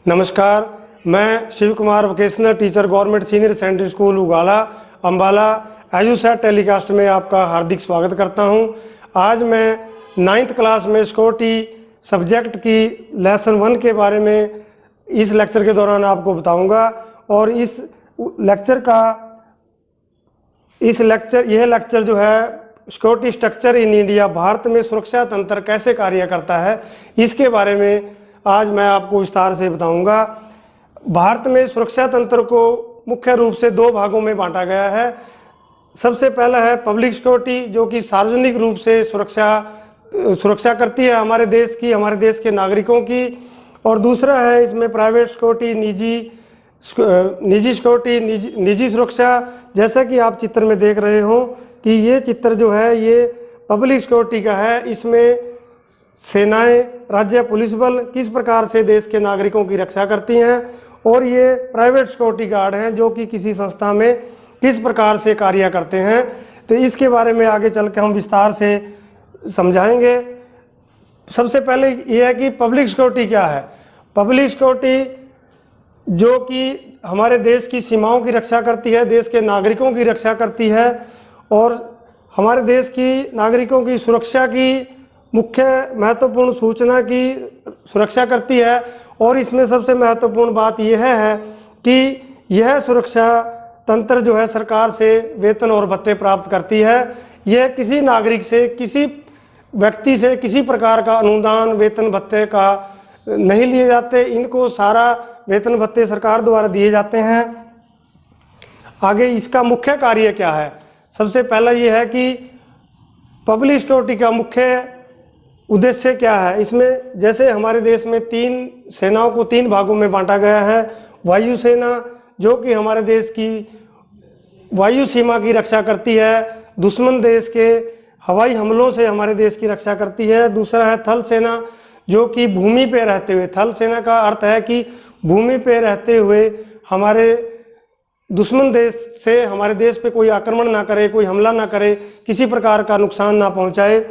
नमस्कार, मैं Shiv Kumar vocational teacher government senior secondary school Ugala Ambala EDUSAT telecast में आपका हार्दिक स्वागत करता हूं। आज मैं 9th क्लास में सिक्योरिटी सब्जेक्ट की लेसन 1 के बारे में इस लेक्चर के दौरान आपको बताऊंगा और यह लेक्चर जो है security structure in India, Bharat में सुरक्षा तंत्र कैसे कार्य करता है, इसके बारे में आज मैं आपको विस्तार से बताऊंगा। भारत में सुरक्षा तंत्र को मुख्य रूप से 2 भागों में बांटा गया है। सबसे पहला है पब्लिक सिक्योरिटी, जो कि सार्वजनिक रूप से सुरक्षा करती है हमारे देश के नागरिकों की, और दूसरा है इसमें प्राइवेट सिक्योरिटी, निजी सुरक्षा। जैसा कि आप चित्र में देख रहे हो कि ये चित्र जो है ये पब्लिक सिक्योरिटी का है। इसमें सेनाएं, राज्य पुलिस बल किस प्रकार से देश के नागरिकों की रक्षा करती हैं, और ये प्राइवेट सिक्योरिटी गार्ड हैं जो कि किसी संस्था में किस प्रकार से कार्य करते हैं। तो इसके बारे में आगे चल के हम विस्तार से समझाएंगे। सबसे पहले ये है कि पब्लिक सिक्योरिटी क्या है। पब्लिक सिक्योरिटी जो कि हमारे देश की सीमाओं की रक्षा करती है, देश के नागरिकों की रक्षा करती है और हमारे देश की नागरिकों की सुरक्षा की मुख्य महत्वपूर्ण सूचना की सुरक्षा करती है। और इसमें सबसे महत्वपूर्ण बात यह है कि यह सुरक्षा तंत्र जो है सरकार से वेतन और भत्ते प्राप्त करती है। यह किसी नागरिक से, किसी व्यक्ति से किसी प्रकार का अनुदान, वेतन भत्ते का नहीं लिए जाते। इनको सारा वेतन भत्ते सरकार द्वारा दिए जाते हैं। आगे इसका मुख्य कार्य क्या है। सबसे पहला यह है कि पब्लिक सिक्योरिटी का मुख्य उद्देश्य क्या है। इसमें जैसे हमारे देश में 3 सेनाओं को 3 भागों में बांटा गया है। वायुसेना जो कि हमारे देश की वायु सीमा की रक्षा करती है, दुश्मन देश के हवाई हमलों से हमारे देश की रक्षा करती है। दूसरा है थल सेना जो कि भूमि पे रहते हुए, थल सेना का अर्थ है कि भूमि पे रहते हुए हमारे दुश्मन देश से हमारे देश पे कोई आक्रमण ना करे, कोई हमला ना करे, किसी प्रकार का नुकसान ना पहुंचाए।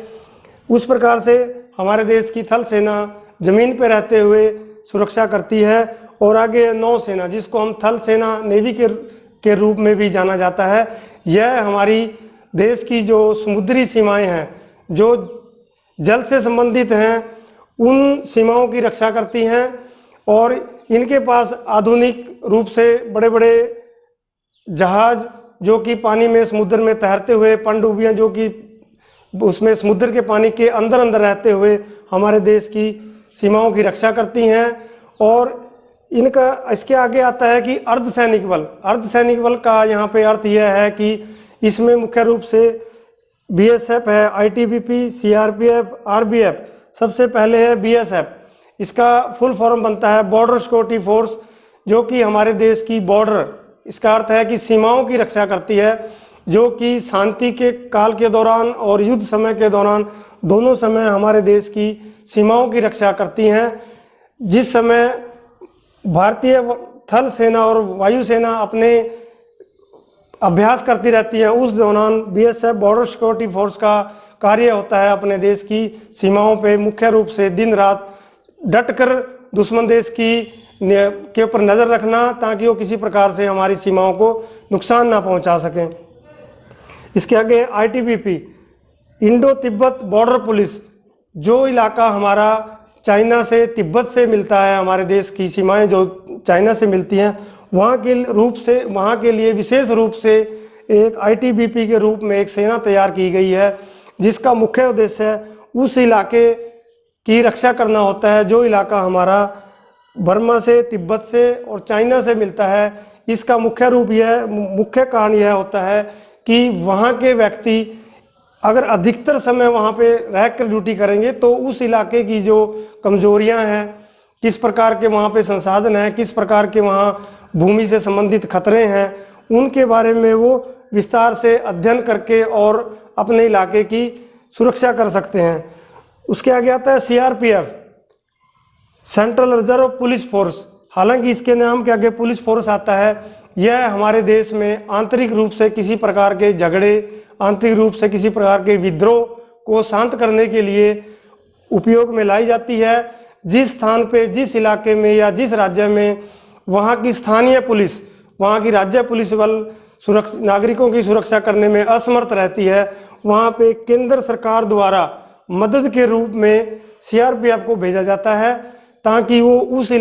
उस प्रकार से हमारे देश की थल सेना जमीन पर रहते हुए सुरक्षा करती है। और आगे नौसेना, जिसको हम थल सेना, नेवी के रूप में भी जाना जाता है, यह हमारी देश की जो समुद्री सीमाएं हैं, जो जल से संबंधित हैं, उन सीमाओं की रक्षा करती हैं। और इनके पास आधुनिक रूप से बड़े बड़े जहाज जो कि पानी में, समुद्र में तैरते हुए, पनडुब्बियां जो कि उसमें समुद्र के पानी के अंदर रहते हुए हमारे देश की सीमाओं की रक्षा करती हैं। और इनका इसके आगे आता है कि अर्धसैनिक बल। अर्धसैनिक बल का यहाँ पे अर्थ यह है कि इसमें मुख्य रूप से बीएसएफ है, आईटीबीपी, सीआरपीएफ, आरबीएफ। सबसे पहले है बीएसएफ। इसका फुल फॉर्म बनता है बॉर्डर सिक्योरिटी फोर्स, जो कि हमारे देश की बॉर्डर, इसका अर्थ है कि सीमाओं की रक्षा करती है, जो कि शांति के काल के दौरान और युद्ध समय के दौरान दोनों समय हमारे देश की सीमाओं की रक्षा करती हैं। जिस समय भारतीय थल सेना और वायुसेना अपने अभ्यास करती रहती हैं, उस दौरान बीएसएफ बॉर्डर सिक्योरिटी फोर्स का कार्य होता है अपने देश की सीमाओं पे मुख्य रूप से दिन रात डटकर दुश्मन देश के ऊपर नज़र रखना, ताकि वो किसी प्रकार से हमारी सीमाओं को नुकसान ना पहुंचा सकें। इसके आगे ITBP, Indo Tibet border police. जो इलाका हमारा चाइना से, तिब्बत से मिलता है, हमारे देश की सीमाएं जो चाइना से मिलती हैं, वहाँ के लिए विशेष रूप से एक आईटीबीपी के रूप में एक सेना तैयार की गई है, जिसका मुख्य उद्देश्य उस इलाके की रक्षा करना होता है जो इलाका हमारा बर्मा से, तिब्बत से और चाइना से मिलता है। इसका मुख्य कारण यह होता है कि वहाँ के व्यक्ति अगर अधिकतर समय वहाँ पे रहकर ड्यूटी करेंगे तो उस इलाके की जो कमजोरियाँ हैं, किस प्रकार के वहाँ पे संसाधन हैं, किस प्रकार के वहाँ भूमि से संबंधित खतरे हैं, उनके बारे में वो विस्तार से अध्ययन करके और अपने इलाके की सुरक्षा कर सकते हैं। उसके आगे आता है CRPF, central reserve police force. हालांकि इसके नाम के आगे पुलिस फोर्स आता है। यह हमारे देश में आंतरिक रूप से किसी प्रकार के झगड़े, आंतरिक रूप से किसी प्रकार के विद्रोह को शांत करने के लिए उपयोग में लाई जाती है। जिस स्थान पे, जिस इलाके में या जिस राज्य में वहाँ की स्थानीय पुलिस, वहाँ की राज्य पुलिस बल सुरक्षा, नागरिकों की सुरक्षा करने में असमर्थ रहती है, वहाँ पे केंद्र सरकार द्वारा मदद के रूप में सीआरपीएफ को भेजा जाता है, ताकि वो उस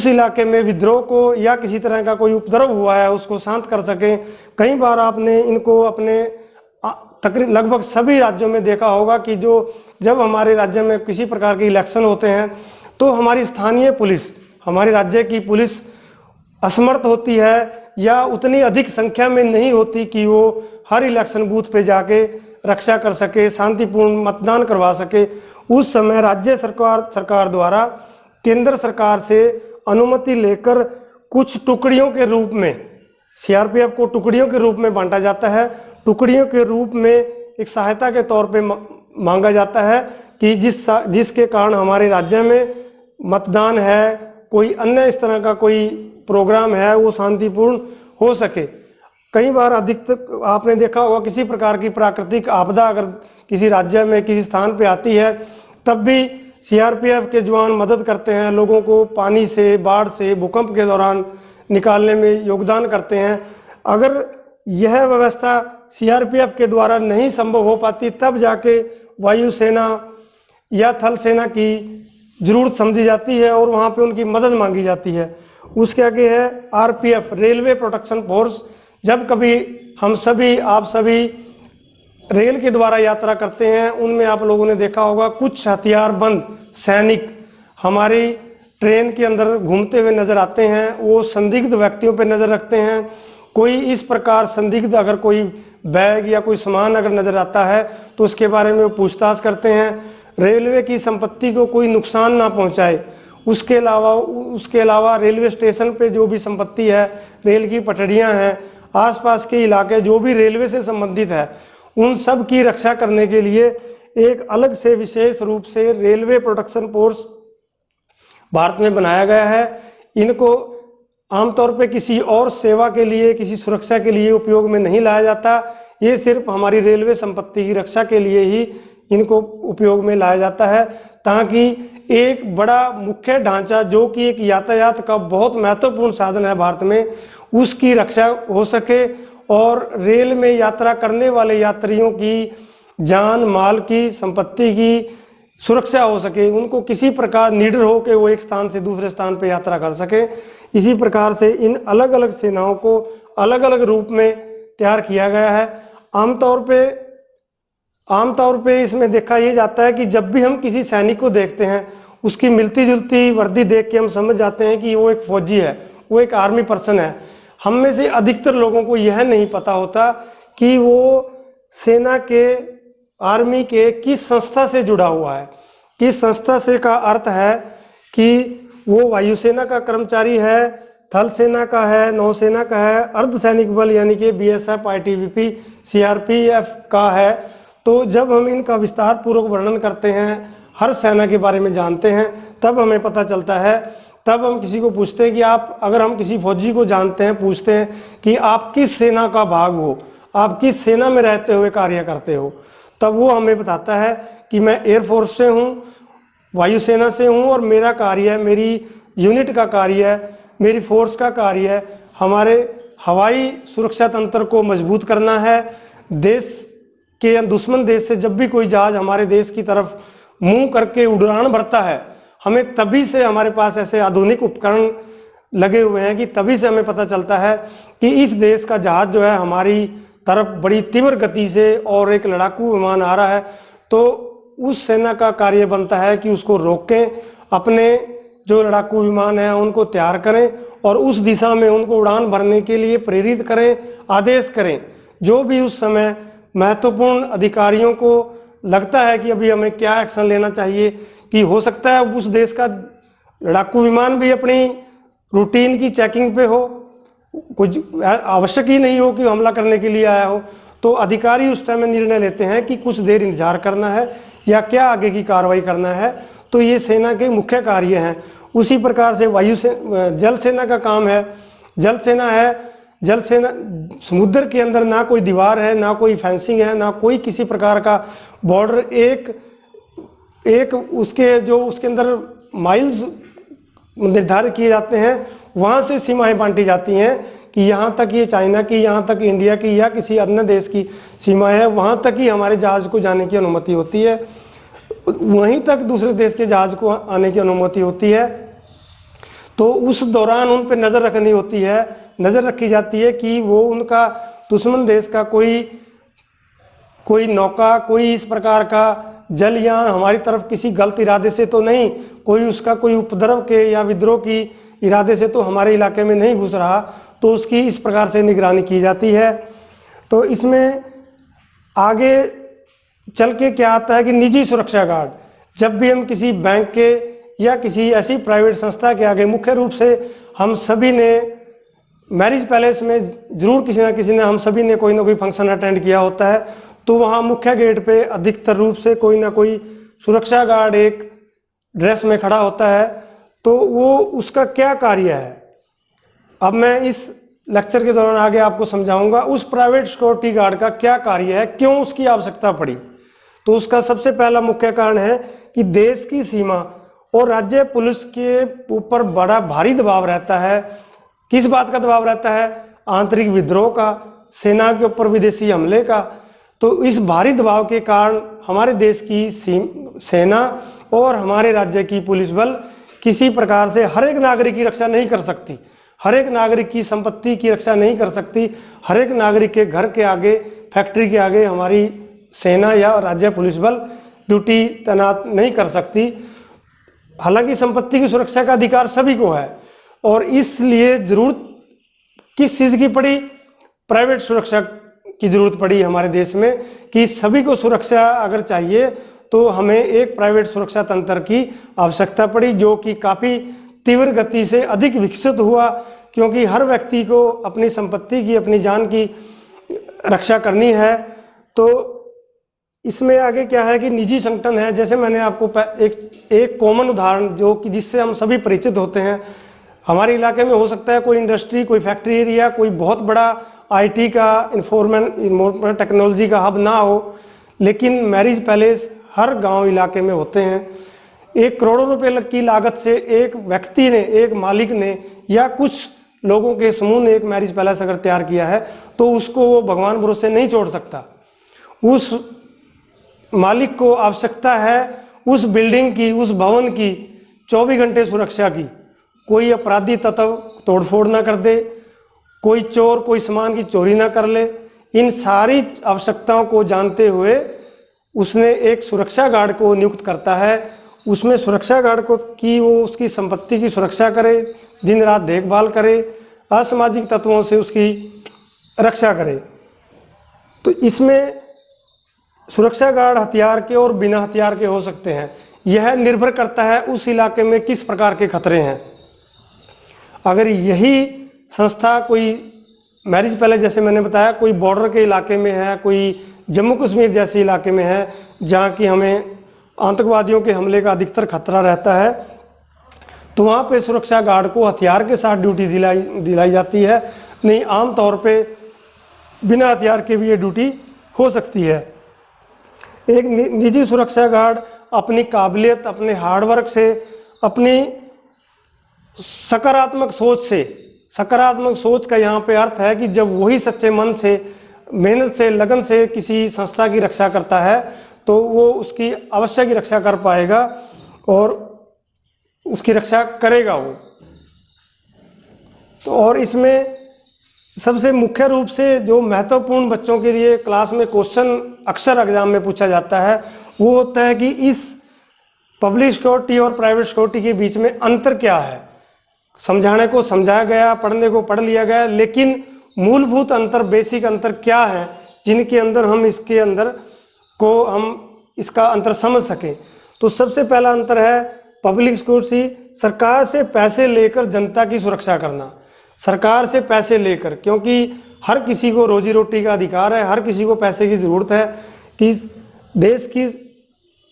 इलाके में विद्रोह को या किसी तरह का कोई उपद्रव हुआ है उसको शांत कर सकें। कई बार आपने इनको अपने तकरीबन लगभग सभी राज्यों में देखा होगा कि जब हमारे राज्य में किसी प्रकार के इलेक्शन होते हैं तो हमारी स्थानीय पुलिस, हमारे राज्य की पुलिस असमर्थ होती है या उतनी अधिक संख्या में नहीं होती कि वो हर इलेक्शन बूथ पे जाके रक्षा कर सके, शांतिपूर्ण मतदान करवा सके। उस समय राज्य सरकार द्वारा केंद्र सरकार से अनुमति लेकर कुछ टुकड़ियों के रूप में सीआरपीएफ को टुकड़ियों के रूप में बांटा जाता है। टुकड़ियों के रूप में एक सहायता के तौर पे मांगा जाता है कि जिसके कारण हमारे राज्य में मतदान है, कोई अन्य इस तरह का कोई प्रोग्राम है, वो शांतिपूर्ण हो सके। कई बार अधिकतर आपने देखा होगा किसी प्रकार की प्राकृतिक आपदा अगर किसी राज्य में किसी स्थान पे आती है तब भी सीआरपीएफ के जवान मदद करते हैं, लोगों को पानी से, बाढ़ से, भूकंप के दौरान निकालने में योगदान करते हैं। अगर यह व्यवस्था सीआरपीएफ के द्वारा नहीं संभव हो पाती तब जाके वायुसेना या थल सेना की जरूरत समझी जाती है और वहाँ पे उनकी मदद मांगी जाती है। उसके आगे है आरपीएफ, रेलवे प्रोटेक्शन फोर्स। जब कभी हम सभी, आप सभी रेल के द्वारा यात्रा करते हैं, उनमें आप लोगों ने देखा होगा कुछ हथियारबंद सैनिक हमारी ट्रेन के अंदर घूमते हुए नजर आते हैं। वो संदिग्ध व्यक्तियों पर नजर रखते हैं। कोई इस प्रकार संदिग्ध अगर कोई बैग या कोई सामान अगर नजर आता है तो उसके बारे में वो पूछताछ करते हैं। रेलवे की संपत्ति को कोई नुकसान ना पहुंचाए, उसके अलावा रेलवे स्टेशन पे जो भी संपत्ति है, रेल की पटरियां हैं, आसपास के इलाके जो भी रेलवे से संबंधित है, उन सब की रक्षा करने के लिए एक अलग से विशेष रूप से रेलवे प्रोटेक्शन फोर्स भारत में बनाया गया है। इनको आमतौर पे किसी और सेवा के लिए, किसी सुरक्षा के लिए उपयोग में नहीं लाया जाता। ये सिर्फ हमारी रेलवे संपत्ति की रक्षा के लिए ही इनको उपयोग में लाया जाता है, ताकि एक बड़ा मुख्य ढांचा जो कि एक यातायात का बहुत महत्वपूर्ण साधन है भारत में, उसकी रक्षा हो सके और रेल में यात्रा करने वाले यात्रियों की जान माल की, संपत्ति की सुरक्षा हो सके, उनको किसी प्रकार निडर हो के वो एक स्थान से दूसरे स्थान पर यात्रा कर सके। इसी प्रकार से इन अलग अलग सेनाओं को अलग अलग रूप में तैयार किया गया है। आमतौर पे इसमें देखा ये जाता है कि जब भी हम किसी सैनिक को देखते हैं उसकी मिलती जुलती वर्दी देख के हम समझ जाते हैं कि वो एक फौजी है, वो एक आर्मी पर्सन है। हम में से अधिकतर लोगों को यह नहीं पता होता कि वो सेना के, आर्मी के किस संस्था से जुड़ा हुआ है। किस संस्था से का अर्थ है कि वो वायुसेना का कर्मचारी है, थल सेना का है, नौसेना का है, अर्धसैनिक बल यानी कि बीएसएफ, आईटीबीपी, सीआरपीएफ का है। तो जब हम इनका विस्तार पूर्वक वर्णन करते हैं, हर सेना के बारे में जानते हैं, तब हमें पता चलता है। तब हम किसी को पूछते हैं कि अगर हम किसी फौजी को जानते हैं, पूछते हैं कि आप किस सेना का भाग हो, आप किस सेना में रहते हुए कार्य करते हो, तब वो हमें बताता है कि मैं एयरफोर्स से हूँ, वायुसेना से हूँ और मेरा कार्य है, मेरी यूनिट का कार्य है, मेरी फोर्स का कार्य है हमारे हवाई सुरक्षा तंत्र को मजबूत करना है। देश के, दुश्मन देश से जब भी कोई जहाज हमारे देश की तरफ मुंह करके उड़ान भरता है, हमें तभी से, हमारे पास ऐसे आधुनिक उपकरण लगे हुए हैं कि तभी से हमें पता चलता है कि इस देश का जहाज जो है हमारी तरफ बड़ी तीव्र गति से और एक लड़ाकू विमान आ रहा है। तो उस सेना का कार्य बनता है कि उसको रोकें, अपने जो लड़ाकू विमान हैं उनको तैयार करें और उस दिशा में उनको उड़ान भरने के लिए प्रेरित करें, आदेश करें। जो भी उस समय महत्वपूर्ण अधिकारियों को लगता है कि अभी हमें क्या एक्शन लेना चाहिए, कि हो सकता है उस देश का लड़ाकू विमान भी अपनी रूटीन की चेकिंग पे हो, कुछ आवश्यक ही नहीं हो कि हमला करने के लिए आया हो, तो अधिकारी उस टाइम में निर्णय लेते हैं कि कुछ देर इंतजार करना है या क्या आगे की कार्रवाई करना है। तो ये सेना के मुख्य कार्य हैं। उसी प्रकार से जल सेना का काम है। जल सेना समुद्र के अंदर ना कोई दीवार है, ना कोई फेंसिंग है, ना कोई किसी प्रकार का बॉर्डर, एक एक उसके जो उसके अंदर माइल्स निर्धारित किए जाते हैं, वहाँ से सीमाएं बांटी जाती हैं कि यहाँ तक ये चाइना की, यहाँ तक इंडिया की या किसी अन्य देश की सीमा है, वहाँ तक ही हमारे जहाज़ को जाने की अनुमति होती है, वहीं तक दूसरे देश के जहाज़ को आने की अनुमति होती है। तो उस दौरान उन पर नज़र रखनी होती है, नज़र रखी जाती है कि वो उनका दुश्मन देश का कोई नौका, कोई इस प्रकार का जलयान हमारी तरफ किसी गलत इरादे से तो नहीं, कोई उसका कोई उपद्रव के या विद्रोह की इरादे से तो हमारे इलाके में नहीं घुस रहा, तो उसकी इस प्रकार से निगरानी की जाती है। तो इसमें आगे चल के क्या आता है कि निजी सुरक्षा गार्ड, जब भी हम किसी बैंक के या किसी ऐसी प्राइवेट संस्था के आगे, मुख्य रूप से हम सभी ने मैरिज पैलेस में ज़रूर किसी ना किसी ने, हम सभी ने कोई ना कोई फंक्शन अटेंड किया होता है, तो वहाँ मुख्य गेट पे अधिकतर रूप से कोई ना कोई सुरक्षा गार्ड एक ड्रेस में खड़ा होता है। तो वो उसका क्या कार्य है, अब मैं इस लेक्चर के दौरान आगे आपको समझाऊंगा उस प्राइवेट सिक्योरिटी गार्ड का क्या कार्य है, क्यों उसकी आवश्यकता पड़ी। तो उसका सबसे पहला मुख्य कारण है कि देश की सीमा और राज्य पुलिस के ऊपर बड़ा भारी दबाव रहता है। किस बात का दबाव रहता है? आंतरिक विद्रोह का, सेना के ऊपर विदेशी हमले का। तो इस भारी दबाव के कारण हमारे देश की सेना और हमारे राज्य की पुलिस बल किसी प्रकार से हर एक नागरिक की रक्षा नहीं कर सकती, हर एक नागरिक की संपत्ति की रक्षा नहीं कर सकती, हर एक नागरिक के घर के आगे, फैक्ट्री के आगे हमारी सेना या राज्य पुलिस बल ड्यूटी तैनात नहीं कर सकती। हालांकि संपत्ति की सुरक्षा का अधिकार सभी को है, और इसलिए जरूरत किस चीज़ की पड़ी? प्राइवेट सुरक्षा की जरूरत पड़ी हमारे देश में, कि सभी को सुरक्षा अगर चाहिए तो हमें एक प्राइवेट सुरक्षा तंत्र की आवश्यकता पड़ी, जो कि काफ़ी तीव्र गति से अधिक विकसित हुआ, क्योंकि हर व्यक्ति को अपनी संपत्ति की, अपनी जान की रक्षा करनी है। तो इसमें आगे क्या है कि निजी संगठन है, जैसे मैंने आपको एक कॉमन उदाहरण जो कि जिससे हम सभी परिचित होते हैं, हमारे इलाके में हो सकता है कोई इंडस्ट्री, कोई फैक्ट्री एरिया, कोई बहुत बड़ा आईटी का, इंफॉर्मेशन टेक्नोलॉजी का हब ना हो, लेकिन मैरिज पैलेस हर गांव इलाके में होते हैं। 1 करोड़ रुपए की लागत से एक व्यक्ति ने, एक मालिक ने या कुछ लोगों के समूह ने एक मैरिज पैलेस अगर तैयार किया है तो उसको वो भगवान भरोसे नहीं छोड़ सकता। उस मालिक को आवश्यकता है उस बिल्डिंग की, उस भवन की 24 घंटे सुरक्षा की, कोई अपराधी तत्व तोड़फोड़ ना कर दे, कोई चोर कोई सामान की चोरी ना कर ले। इन सारी आवश्यकताओं को जानते हुए उसने एक सुरक्षा गार्ड को नियुक्त करता है। उसमें सुरक्षा गार्ड को कि वो उसकी संपत्ति की सुरक्षा करे, दिन रात देखभाल करे, असामाजिक तत्वों से उसकी रक्षा करे। तो इसमें सुरक्षा गार्ड हथियार के और बिना हथियार के हो सकते हैं। यह निर्भर करता है उस इलाके में किस प्रकार के खतरे हैं। अगर यही संस्था कोई मैरिज पैलेस, जैसे मैंने बताया, कोई बॉर्डर के इलाके में है, कोई जम्मू कश्मीर जैसे इलाके में है जहाँ की हमें आतंकवादियों के हमले का अधिकतर खतरा रहता है, तो वहाँ पे सुरक्षा गार्ड को हथियार के साथ ड्यूटी दिलाई जाती है। नहीं, आम तौर पे बिना हथियार के भी ये ड्यूटी हो सकती है। एक निजी सुरक्षा गार्ड अपनी काबिलियत, अपने हार्डवर्क से, अपनी सकारात्मक सोच से, सकारात्मक सोच का यहाँ पे अर्थ है कि जब वही सच्चे मन से, मेहनत से, लगन से किसी संस्था की रक्षा करता है तो वो उसकी अवश्य की रक्षा कर पाएगा और उसकी रक्षा करेगा वो। तो और इसमें सबसे मुख्य रूप से जो महत्वपूर्ण बच्चों के लिए क्लास में क्वेश्चन अक्सर एग्जाम में पूछा जाता है वो होता है कि इस पब्लिक सिक्योरिटी और प्राइवेट सिक्योरिटी के बीच में अंतर क्या है। समझाने को समझाया गया, पढ़ने को पढ़ लिया गया, लेकिन मूलभूत अंतर, बेसिक अंतर क्या है जिनके अंदर हम इसका अंतर समझ सकें। तो सबसे पहला अंतर है पब्लिक सिक्योरिटी, सरकार से पैसे लेकर जनता की सुरक्षा करना। सरकार से पैसे लेकर, क्योंकि हर किसी को रोजी रोटी का अधिकार है, हर किसी को पैसे की ज़रूरत है कि देश की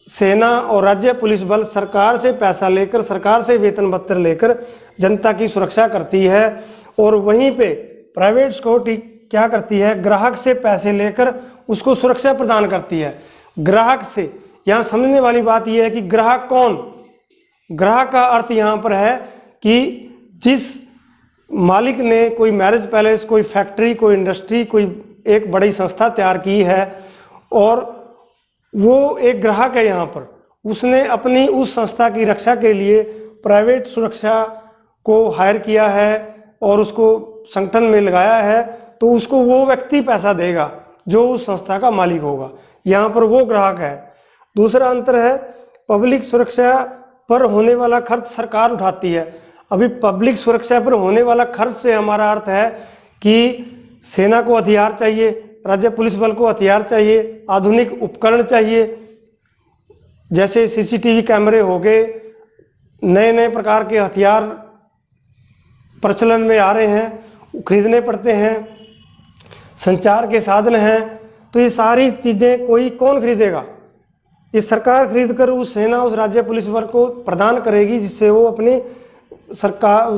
सेना और राज्य पुलिस बल सरकार से पैसा लेकर, सरकार से वेतन भत्ते लेकर जनता की सुरक्षा करती है। और वहीं पे प्राइवेट सिक्योरिटी क्या करती है? ग्राहक से पैसे लेकर उसको सुरक्षा प्रदान करती है। ग्राहक से, यहाँ समझने वाली बात यह है कि ग्राहक कौन, ग्राहक का अर्थ यहाँ पर है कि जिस मालिक ने कोई मैरिज पैलेस, कोई फैक्ट्री, कोई इंडस्ट्री, कोई एक बड़ी संस्था तैयार की है और वो एक ग्राहक है यहाँ पर, उसने अपनी उस संस्था की रक्षा के लिए प्राइवेट सुरक्षा को हायर किया है और उसको संगठन में लगाया है, तो उसको वो व्यक्ति पैसा देगा जो उस संस्था का मालिक होगा। यहाँ पर वो ग्राहक है। दूसरा अंतर है, पब्लिक सुरक्षा पर होने वाला खर्च सरकार उठाती है। अभी पब्लिक सुरक्षा पर होने वाला खर्च से हमारा अर्थ है कि सेना को हथियार चाहिए, राज्य पुलिस बल को हथियार चाहिए, आधुनिक उपकरण चाहिए, जैसे सीसीटीवी कैमरे हो गए, नए नए प्रकार के हथियार प्रचलन में आ रहे हैं, खरीदने पड़ते हैं, संचार के साधन हैं। तो ये सारी चीज़ें कोई कौन खरीदेगा? ये सरकार खरीद कर उस सेना, उस राज्य पुलिस बल को प्रदान करेगी, जिससे वो अपनी सरकार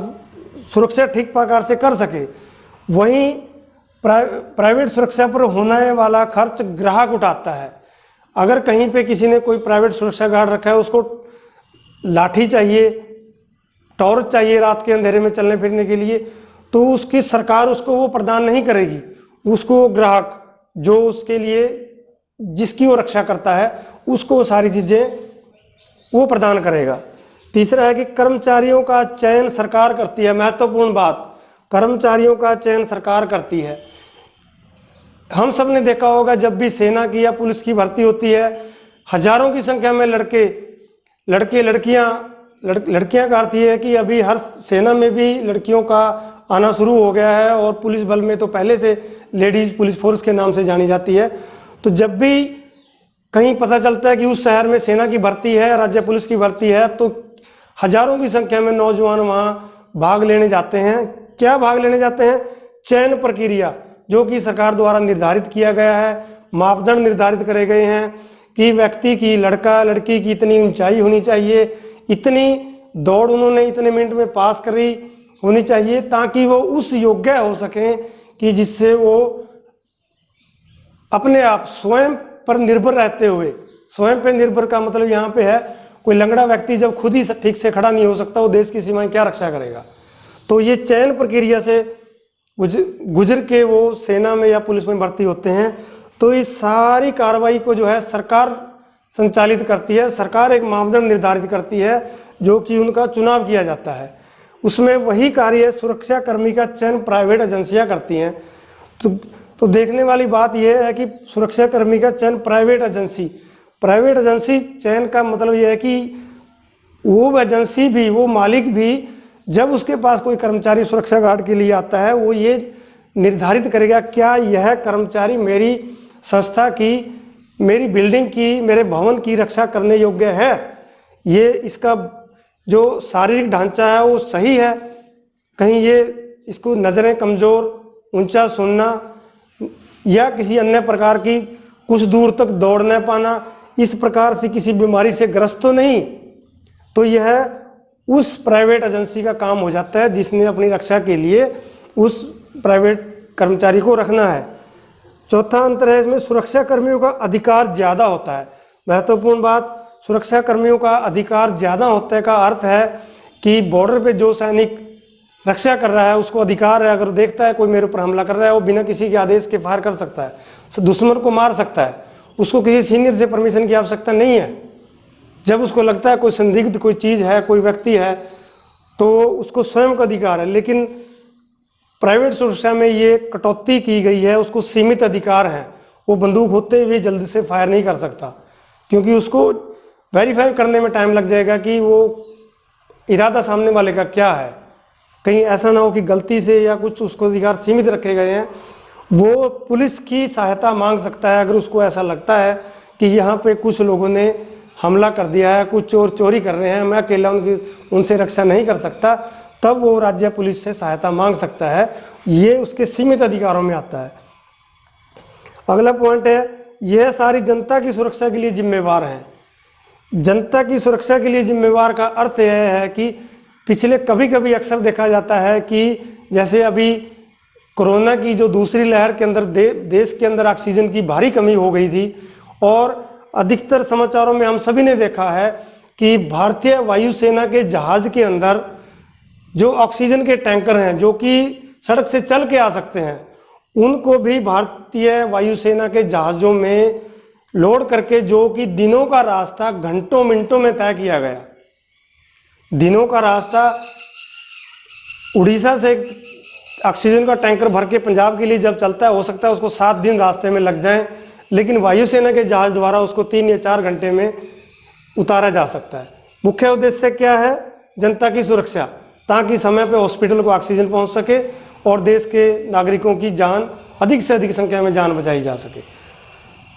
सुरक्षा ठीक प्रकार से कर सके। वहीं प्राइवेट सुरक्षा पर होने वाला खर्च ग्राहक उठाता है। अगर कहीं पे किसी ने कोई प्राइवेट सुरक्षा गार्ड रखा है, उसको लाठी चाहिए, टॉर्च चाहिए रात के अंधेरे में चलने फिरने के लिए, तो उसकी सरकार उसको वो प्रदान नहीं करेगी। उसको ग्राहक जो उसके लिए जिसकी वो रक्षा करता है, उसको वो सारी चीज़ें वो प्रदान करेगा। तीसरा है कि कर्मचारियों का चयन सरकार करती है। महत्वपूर्ण बात, कर्मचारियों का चयन सरकार करती है। हम सब ने देखा होगा, जब भी सेना की या पुलिस की भर्ती होती है, हजारों की संख्या में लड़कियां का अर्थ ये है कि अभी हर सेना में भी लड़कियों का आना शुरू हो गया है और पुलिस बल में तो पहले से लेडीज पुलिस फोर्स के नाम से जानी जाती है। तो जब भी कहीं पता चलता है कि उस शहर में सेना की भर्ती है, राज्य पुलिस की भर्ती है, तो हजारों की संख्या में नौजवान वहाँ भाग लेने जाते हैं। क्या भाग लेने जाते हैं? चयन प्रक्रिया जो कि सरकार द्वारा निर्धारित किया गया है, मापदंड निर्धारित करे गए हैं कि व्यक्ति की, लड़का लड़की की इतनी ऊंचाई होनी चाहिए, इतनी दौड़ उन्होंने इतने मिनट में पास करी होनी चाहिए, ताकि वो उस योग्य हो सकें कि जिससे वो अपने आप स्वयं पर निर्भर रहते हुए, स्वयं पर निर्भर का मतलब यहाँ पे है, कोई लंगड़ा व्यक्ति जब खुद ही ठीक से खड़ा नहीं हो सकता, वो देश की सीमाएं क्या रक्षा करेगा? तो ये चयन प्रक्रिया से गुजर के वो सेना में या पुलिस में भर्ती होते हैं। तो इस सारी कार्रवाई को जो है सरकार संचालित करती है। सरकार एक मापदंड निर्धारित करती है जो कि उनका चुनाव किया जाता है। उसमें वही कार्य सुरक्षा कर्मी का चयन प्राइवेट एजेंसियां करती हैं। तो देखने वाली बात यह है कि सुरक्षा कर्मी का चयन प्राइवेट एजेंसी चयन का मतलब यह है कि वो एजेंसी भी, वो मालिक भी, जब उसके पास कोई कर्मचारी सुरक्षा गार्ड के लिए आता है, वो ये निर्धारित करेगा क्या यह कर्मचारी मेरी संस्था की, मेरी बिल्डिंग की, मेरे भवन की रक्षा करने योग्य है, ये इसका जो शारीरिक ढांचा है वो सही है, कहीं ये इसको नज़रें कमज़ोर, ऊंचा सुनना या किसी अन्य प्रकार की कुछ दूर तक दौड़ न पाना, इस प्रकार से किसी बीमारी से ग्रस्त तो नहीं। तो यह उस प्राइवेट एजेंसी का काम हो जाता है जिसने अपनी रक्षा के लिए उस प्राइवेट कर्मचारी को रखना है। चौथा अंतर है इसमें, सुरक्षा कर्मियों का अधिकार ज़्यादा होता है। महत्वपूर्ण बात, सुरक्षा कर्मियों का अधिकार ज़्यादा होने का अर्थ है कि बॉर्डर पे जो सैनिक रक्षा कर रहा है उसको अधिकार है, अगर देखता है कोई मेरे ऊपर हमला कर रहा है, वो बिना किसी के आदेश के फायर कर सकता है, दुश्मन को मार सकता है, उसको किसी सीनियर से परमिशन की आवश्यकता नहीं है। जब उसको लगता है कोई संदिग्ध कोई चीज़ है, कोई व्यक्ति है, तो उसको स्वयं का अधिकार है। लेकिन प्राइवेट सुरक्षा में ये कटौती की गई है, उसको सीमित अधिकार है, वो बंदूक होते हुए जल्दी से फायर नहीं कर सकता, क्योंकि उसको वेरीफाई करने में टाइम लग जाएगा कि वो इरादा सामने वाले का क्या है, कहीं ऐसा ना हो कि गलती से या कुछ उसको अधिकार सीमित रखे गए हैं। वो पुलिस की सहायता मांग सकता है अगर उसको ऐसा लगता है कि यहाँ पे कुछ लोगों ने हमला कर दिया है, कुछ चोर चोरी कर रहे हैं, मैं अकेला उनसे रक्षा नहीं कर सकता, तब वो राज्य पुलिस से सहायता मांग सकता है। ये उसके सीमित अधिकारों में आता है। अगला पॉइंट है, यह सारी जनता की सुरक्षा के लिए जिम्मेवार हैं। जनता की सुरक्षा के लिए जिम्मेवार का अर्थ यह है कि पिछले कभी कभी अक्सर देखा जाता है कि जैसे अभी कोरोना की जो दूसरी लहर के अंदर देश के अंदर ऑक्सीजन की भारी कमी हो गई थी और अधिकतर समाचारों में हम सभी ने देखा है कि भारतीय वायुसेना के जहाज के अंदर जो ऑक्सीजन के टैंकर हैं जो कि सड़क से चल के आ सकते हैं, उनको भी भारतीय वायुसेना के जहाज़ों में लोड करके, जो कि दिनों का रास्ता घंटों मिनटों में तय किया गया। दिनों का रास्ता उड़ीसा से ऑक्सीजन का टैंकर भर के पंजाब के लिए जब चलता है, हो सकता है उसको 7 दिन रास्ते में लग जाएं, लेकिन वायुसेना के जहाज द्वारा उसको 3 या 4 घंटे में उतारा जा सकता है। मुख्य उद्देश्य क्या है? जनता की सुरक्षा, ताकि समय पे हॉस्पिटल को ऑक्सीजन पहुंच सके और देश के नागरिकों की जान, अधिक से अधिक संख्या में जान बचाई जा सके।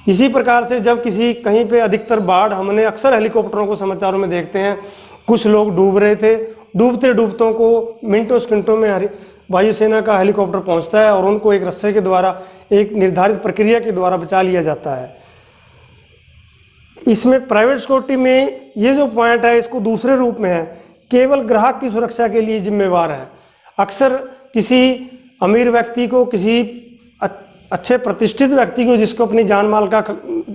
इसी प्रकार से जब किसी कहीं पे अधिकतर बाढ़, हमने अक्सर हेलीकॉप्टरों को समाचारों में देखते हैं, कुछ लोग डूब रहे थे, डूबते डूबतों को मिनटों सेकंडों में वायुसेना का हेलीकॉप्टर पहुंचता है और उनको एक रस्से के द्वारा, एक निर्धारित प्रक्रिया के द्वारा बचा लिया जाता है। इसमें प्राइवेट सिक्योरिटी में ये जो पॉइंट है, इसको दूसरे रूप में है, केवल ग्राहक की सुरक्षा के लिए जिम्मेवार है। अक्सर किसी अमीर व्यक्ति को, किसी अच्छे प्रतिष्ठित व्यक्ति को जिसको अपनी जान माल का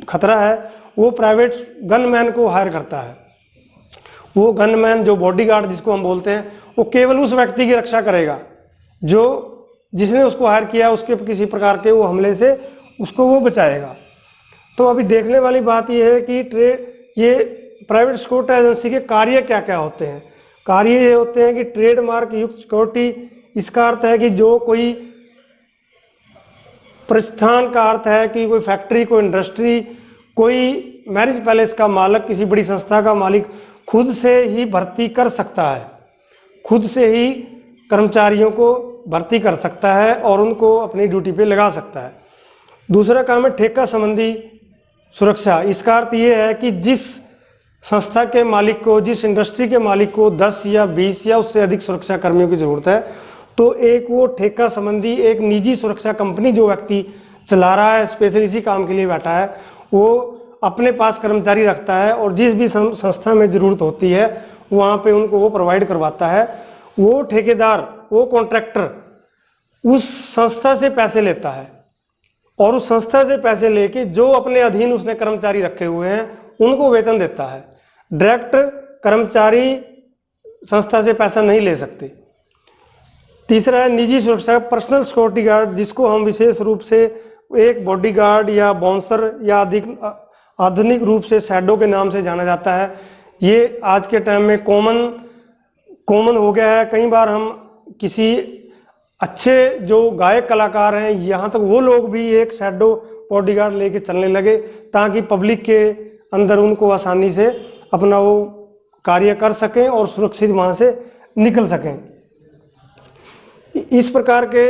खतरा है, वो प्राइवेट गनमैन को हायर करता है। वो गनमैन, जो बॉडीगार्ड जिसको हम बोलते हैं, वो केवल उस व्यक्ति की रक्षा करेगा जो जिसने उसको हायर किया, उसके किसी प्रकार के वो हमले से उसको वो बचाएगा। तो अभी देखने वाली बात यह है कि ये प्राइवेट सिक्योरिटी एजेंसी के कार्य क्या क्या होते हैं। कार्य ये होते हैं कि ट्रेडमार्क युक्त सिक्योरिटी, इसका अर्थ है कि जो कोई प्रस्थान का अर्थ है कि कोई फैक्ट्री, कोई इंडस्ट्री, कोई मैरिज पैलेस का मालिक, किसी बड़ी संस्था का मालिक खुद से ही भर्ती कर सकता है, खुद से ही कर्मचारियों को भर्ती कर सकता है और उनको अपनी ड्यूटी पे लगा सकता है। दूसरा काम है ठेका संबंधी सुरक्षा। इसका अर्थ ये है कि जिस संस्था के मालिक को, जिस इंडस्ट्री के मालिक को 10 या 20 या उससे अधिक सुरक्षा कर्मियों की ज़रूरत है, तो एक वो ठेका संबंधी एक निजी सुरक्षा कंपनी जो व्यक्ति चला रहा है, स्पेशल इसी काम के लिए बैठा है, वो अपने पास कर्मचारी रखता है और जिस भी संस्था में ज़रूरत होती है वहाँ पे उनको वो प्रोवाइड करवाता है। वो ठेकेदार, वो कॉन्ट्रैक्टर उस संस्था से पैसे लेता है और उस संस्था से पैसे लेके जो अपने अधीन उसने कर्मचारी रखे हुए हैं उनको वेतन देता है। डायरेक्ट कर्मचारी संस्था से पैसा नहीं ले सकते। तीसरा है निजी सुरक्षा, पर्सनल सिक्योरिटी गार्ड, जिसको हम विशेष रूप से एक बॉडीगार्ड या बाउंसर या अधिक आधुनिक रूप से शैडो के नाम से जाना जाता है। ये आज के टाइम में कॉमन हो गया है। कई बार हम किसी अच्छे जो गायक कलाकार हैं, यहाँ तक वो लोग भी एक शैडो बॉडीगार्ड लेके चलने लगे ताकि पब्लिक के अंदर उनको आसानी से अपना वो कार्य कर सकें और सुरक्षित वहाँ से निकल सकें। इस प्रकार के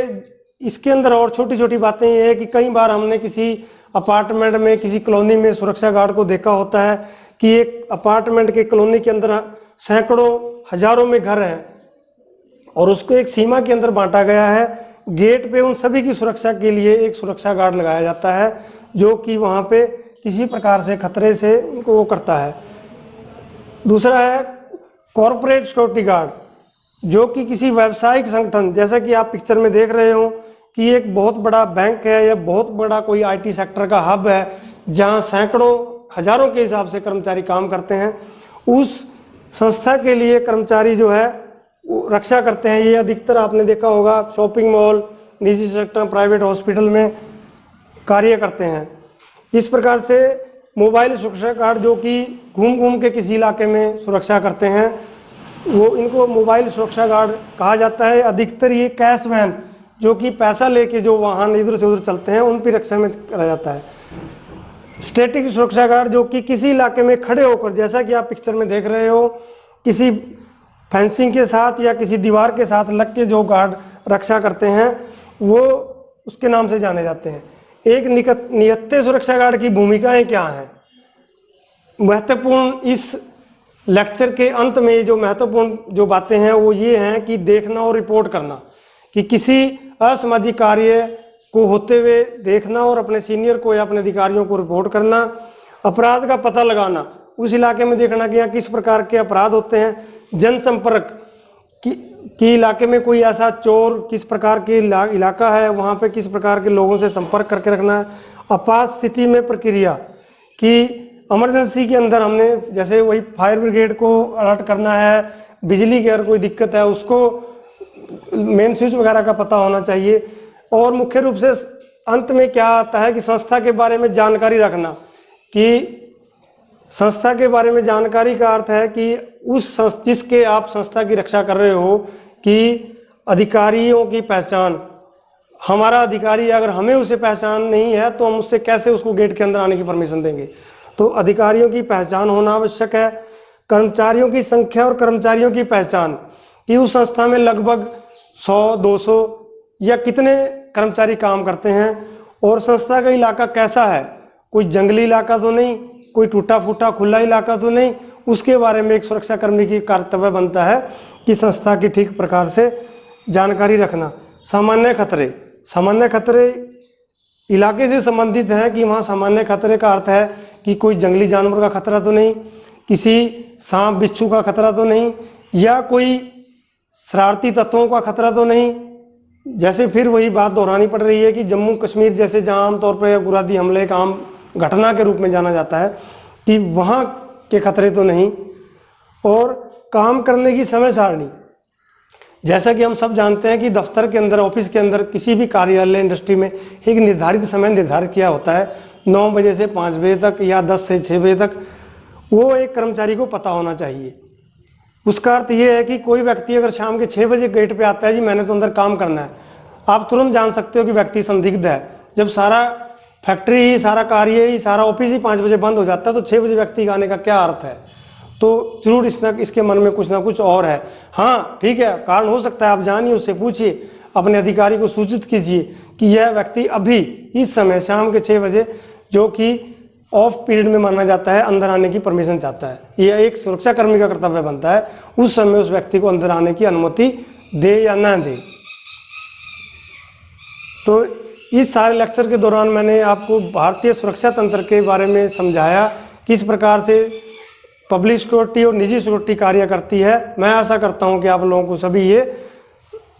इसके अंदर और छोटी छोटी बातें ये है कि कई बार हमने किसी अपार्टमेंट में, किसी कॉलोनी में सुरक्षा गार्ड को देखा होता है कि एक अपार्टमेंट के कॉलोनी के अंदर सैकड़ों हजारों में घर हैं और उसको एक सीमा के अंदर बांटा गया है। गेट पे उन सभी की सुरक्षा के लिए एक सुरक्षा गार्ड लगाया जाता है जो कि वहाँ पे किसी प्रकार से खतरे से उनको वो करता है। दूसरा है कॉरपोरेट सिक्योरिटी गार्ड, जो कि किसी व्यावसायिक संगठन, जैसा कि आप पिक्चर में देख रहे हो कि एक बहुत बड़ा बैंक है या बहुत बड़ा कोई आईटी सेक्टर का हब है जहाँ सैकड़ों हजारों के हिसाब से कर्मचारी काम करते हैं। उस संस्था के लिए कर्मचारी जो है रक्षा करते हैं। ये अधिकतर आपने देखा होगा शॉपिंग मॉल, निजी सेक्टर, प्राइवेट हॉस्पिटल में कार्य करते हैं। इस प्रकार से मोबाइल सुरक्षा गार्ड जो कि घूम घूम के किसी इलाके में सुरक्षा करते हैं, वो इनको मोबाइल सुरक्षा गार्ड कहा जाता है। अधिकतर ये कैश वैन जो कि पैसा लेके जो वाहन इधर से उधर चलते हैं उन पर रक्षा में करा जाता है। स्टैटिक सुरक्षा गार्ड जो कि किसी इलाके में खड़े होकर, जैसा कि आप पिक्चर में देख रहे हो, किसी फेंसिंग के साथ या किसी दीवार के साथ लग के जो गार्ड रक्षा करते हैं वो उसके नाम से जाने जाते हैं। एक नियत्ते सुरक्षा गार्ड की भूमिकाएं क्या हैं? महत्वपूर्ण इस लेक्चर के अंत में जो महत्वपूर्ण जो बातें हैं वो ये हैं कि देखना और रिपोर्ट करना, कि किसी असामाजिक कार्य को होते हुए देखना और अपने सीनियर को या अपने अधिकारियों को रिपोर्ट करना। अपराध का पता लगाना, उस इलाके में देखना कि यहाँ किस प्रकार के अपराध होते हैं। जनसंपर्क कि इलाके में कोई ऐसा चोर, किस प्रकार के इलाका है, वहाँ पे किस प्रकार के लोगों से संपर्क करके रखना है। आपात स्थिति में प्रक्रिया कि इमरजेंसी के अंदर हमने जैसे वही फायर ब्रिगेड को अलर्ट करना है, बिजली की अगर कोई दिक्कत है उसको मेन स्विच वगैरह का पता होना चाहिए। और मुख्य रूप से अंत में क्या आता है कि संस्था के बारे में जानकारी रखना, कि संस्था के बारे में जानकारी का अर्थ है कि जिसके आप संस्था की रक्षा कर रहे हो, कि अधिकारियों की पहचान, हमारा अधिकारी अगर हमें उसे पहचान नहीं है तो हम उससे कैसे उसको गेट के अंदर आने की परमिशन देंगे। तो अधिकारियों की पहचान होना आवश्यक है। कर्मचारियों की संख्या और कर्मचारियों की पहचान, कि उस संस्था में लगभग 100-200 या कितने कर्मचारी काम करते हैं, और संस्था का इलाका कैसा है, कोई जंगली इलाका तो नहीं, कोई टूटा फूटा खुला इलाका तो नहीं, उसके बारे में एक सुरक्षाकर्मी की कर्तव्य बनता है कि संस्था की ठीक प्रकार से जानकारी रखना। सामान्य खतरे इलाके से संबंधित हैं, कि वहाँ सामान्य खतरे का अर्थ है कि कोई जंगली जानवर का खतरा तो नहीं, किसी सांप बिच्छू का खतरा तो नहीं, या कोई शरारती तत्वों का खतरा तो नहीं। जैसे फिर वही बात दोहरानी पड़ रही है कि जम्मू कश्मीर जैसे जहाँ आमतौर पर उग्रवादी हमले एक आम घटना के रूप में जाना जाता है, कि वहाँ के खतरे तो नहीं। और काम करने की समय सारणी, जैसा कि हम सब जानते हैं कि दफ्तर के अंदर, ऑफिस के अंदर, किसी भी कार्यालय इंडस्ट्री में एक निर्धारित समय निर्धारित किया होता है, 9 बजे से 5 बजे तक या 10 से 6 बजे तक, वो एक कर्मचारी को पता होना चाहिए। उसका अर्थ ये है कि कोई व्यक्ति अगर शाम के 6 बजे गेट पे आता है, जी मैंने तो अंदर काम करना है, आप तुरंत जान सकते हो कि व्यक्ति संदिग्ध है। जब सारा फैक्ट्री ही, सारा कार्य ही, सारा ऑफिस ही 5 बजे बंद हो जाता है, तो 6 बजे व्यक्ति का आने का क्या अर्थ है। तो जरूर इसके मन में कुछ ना कुछ और है। हाँ ठीक है, कारण हो सकता है, आप जानिए, उससे पूछिए, अपने अधिकारी को सूचित कीजिए कि यह व्यक्ति अभी इस समय शाम के 6 बजे, जो कि ऑफ पीरियड में माना जाता है, अंदर आने की परमिशन चाहता है। यह एक सुरक्षाकर्मी का कर्तव्य बनता है उस समय उस व्यक्ति को अंदर आने की अनुमति दे या ना दे। तो इस सारे लेक्चर के दौरान मैंने आपको भारतीय सुरक्षा तंत्र के बारे में समझाया, किस प्रकार से पब्लिक सिक्योरिटी और निजी सिक्योरिटी कार्य करती है। मैं आशा करता हूं कि आप लोगों को सभी ये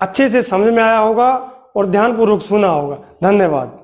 अच्छे से समझ में आया होगा और ध्यानपूर्वक सुना होगा। धन्यवाद।